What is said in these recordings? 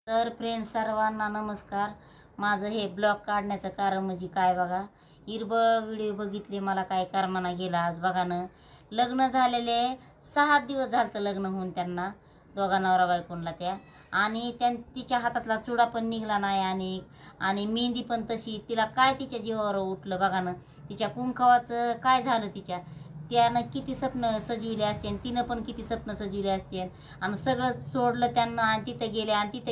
तर फ्रेंड सर्वांना नमस्कार। माझं हे ब्लॉग काढण्याचं कारण म्हणजे काय बघा, हिरबळ व्हिडिओ बघितले मला काय करमाना गेला। आज बघा ना, लग्न झालेले 6 दिवस झालं लग्न होऊन त्यांना दोघा नवरा बायकोनला त्या, आणि तिच्या हातातला चुडा पण निघला नाही आणि मेहंदी पण तशी। तिला काय तिच्या जीवावर उठलं बघा ना, तिच्या कुंकवाचं काय झालं, त्यानं किती स्वप्न सजविले असते आणि तिनं पण किती स्वप्न सजविले असते, आणि सगळं सोडलं त्यांना आणि तिथं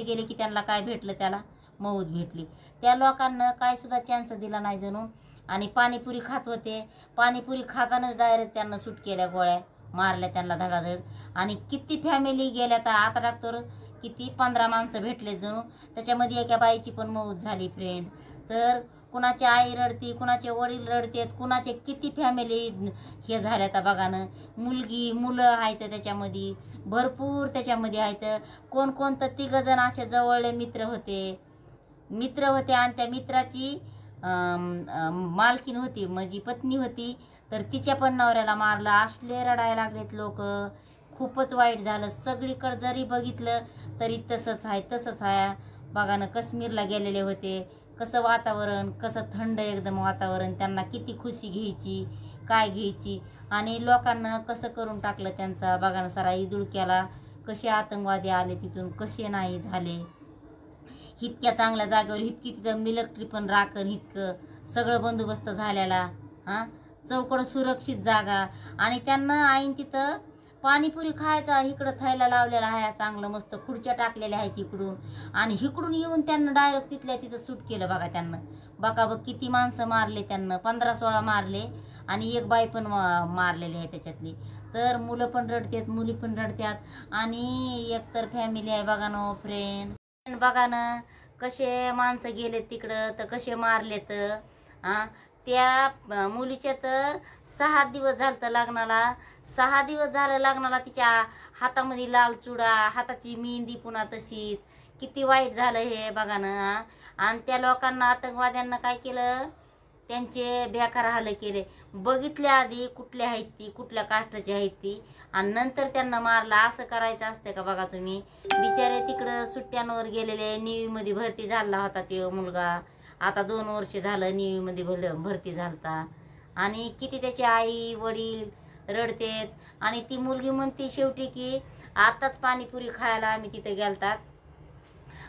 गेले की त्यांना काय भेटलं, त्याला मौत भेटली। त्या लोकांना काय सुद्धा चान्स दिला नाही जणू। आणि पाणीपुरी खात होते, पाणीपुरी खातानाच डायरेक्ट त्यांना सूट केल्या, गोळ्या मारल्या त्यांना धडाधड। आणि किती फॅमिली गेल्या, तर आता डॉक्टर किती 15 माणसं भेटले जणू, त्याच्यामध्ये एका बाईची पण मौत झाली फ्रेंड। तर कुणाची आई रडती, कुणाचे वडील रडतेत, कुणाचे किती फॅमिली हे झाल्या तर बघा ना। मुलं आहेत त्याच्यामध्ये, भरपूर त्याच्यामध्ये आहेत। कोण तर 3 जण असे जवळले मित्र होते आणि त्या मित्राची मालकीन होती, माझी पत्नी होती, तर तिच्या पण नवऱ्याला मारलं। असले रडायला लागलेत लोक, खूपच वाईट झालं। सगळीकडे जरी बघितलं तरी तसंच आहे बघा ना। काश्मीरला गेलेले होते, कसं वातावरण, कसं थंड एकदम वातावरण, त्यांना किती खुशी घ्यायची, काय घ्यायची, आणि लोकांना कसं करून टाकलं त्यांचा बघा ना। सारा इदुळक्याला कसे आतंकवादी आले, तिथून कसे नाही झाले। इतक्या चांगल्या जागेवर इतकी तिथं मिलिटरी पण राखण, इतकं सगळं बंदोबस्त झालेला, चौकड सुरक्षित जागा, आणि त्यांना आईन तिथं पाणीपुरी खायचा इकडं थैला लावलेला आहे, चांगलं मस्त खुर्च्या टाकलेल्या आहेत इकडून, आणि इकडून येऊन त्यांना डायरेक्ट तिथल्या तिथं सूट केलं बघा त्यांना। बघा किती माणसं मारले त्यांना, 15-16 मारले, आणि एक बाई पण मारलेली आहे त्याच्यातली। तर मुलं पण रडतात, मुली पण रडतात, आणि एकतर फॅमिली आहे बघा ना फ्रेंड। बघा ना कसे माणसं गेलेत तिकडं, तर कसे मारलेत। त्या मुलीच्या तर 6 दिवस झालं लग्नाला, 6 दिवस झालं लग्नाला, तिच्या हातामध्ये लाल चुडा, हाताची मेहंदी पुन्हा तशीच। किती वाईट झालं हे बघा ना। आणि त्या लोकांना, आतंकवाद्यांना काय केलं, त्यांचे बेकार हाल केले। बघितल्या आधी कुठल्या आहेत ती, कुठल्या काष्टाची आहेत ती, आणि नंतर त्यांना मारला। असं करायचं असतं का बघा तुम्ही। बिचारे तिकडं सुट्ट्यांवर गेलेले, नेव्हीमध्ये भरती झाला होता तो मुलगा, आता 2 वर्ष झालं नेव्हीमध्ये भरती झालता, आणि किती त्याची आई वडील रडतेत। आणि ती मुलगी म्हणते शेवटी की आताच पाणीपुरी खायला आम्ही तिथे गेलतात,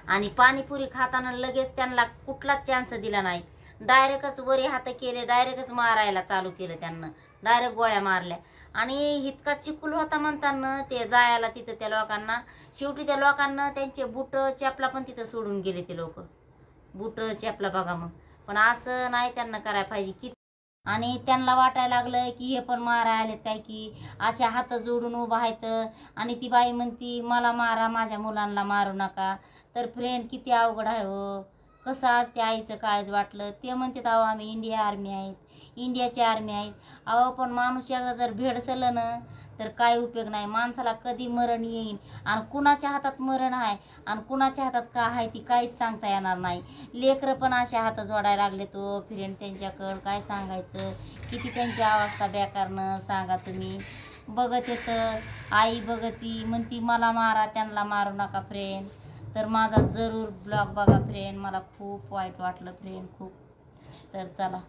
आणि पाणीपुरी खाताना लगेच त्यांना कुठलाच चान्स दिला नाही, डायरेक्टच वरी हात केले, डायरेक्टच मारायला चालू केलं त्यांना, डायरेक्ट गोळ्या मारल्या। आणि इतका चिकुल होता म्हणताना ते जायला तिथं त्या लोकांना, शेवटी त्या लोकांना त्यांचे बूट चपला पण तिथं सोडून गेले ते लोक, बूट चपला बघा मग। पण असं नाही त्यांना करायला पाहिजे की, आणि त्यांना वाटायला लागलं की हे पण मारायला आलेत काय, की अशा हात जोडून उभा आहेत, आणि ती बाई म्हणती मला मारा, माझ्या मुलांना मारू नका। तर फ्रेंड किती अवघड आहे हो, कसं आज त्या आईचं काळज वाटलं। ते म्हणतात अहो आम्ही इंडियाची आर्मी आहेत, अहो पण माणूस एकदा जर भेडसलं ना तर काय उपयोग नाही। माणसाला कधी मरण येईल, आणि कुणाच्या हातात मरण आहे आणि कुणाच्या हातात का आहे ती काहीच सांगता येणार नाही। लेकरं पण अशा हात जोडायला लागले तो फ्रेंड, त्यांच्याकडं काय सांगायचं, किती त्यांची अवस्था बेकारनं सांगा तुम्ही। बघत येतं, आई बघती म्हणती मला मारा, त्यांना मारू नका फ्रेंड। तर माझा जरूर ब्लॉग बघा फ्रेंड, मला खूप वाईट वाटलं फ्रेंड, खूप। तर चला।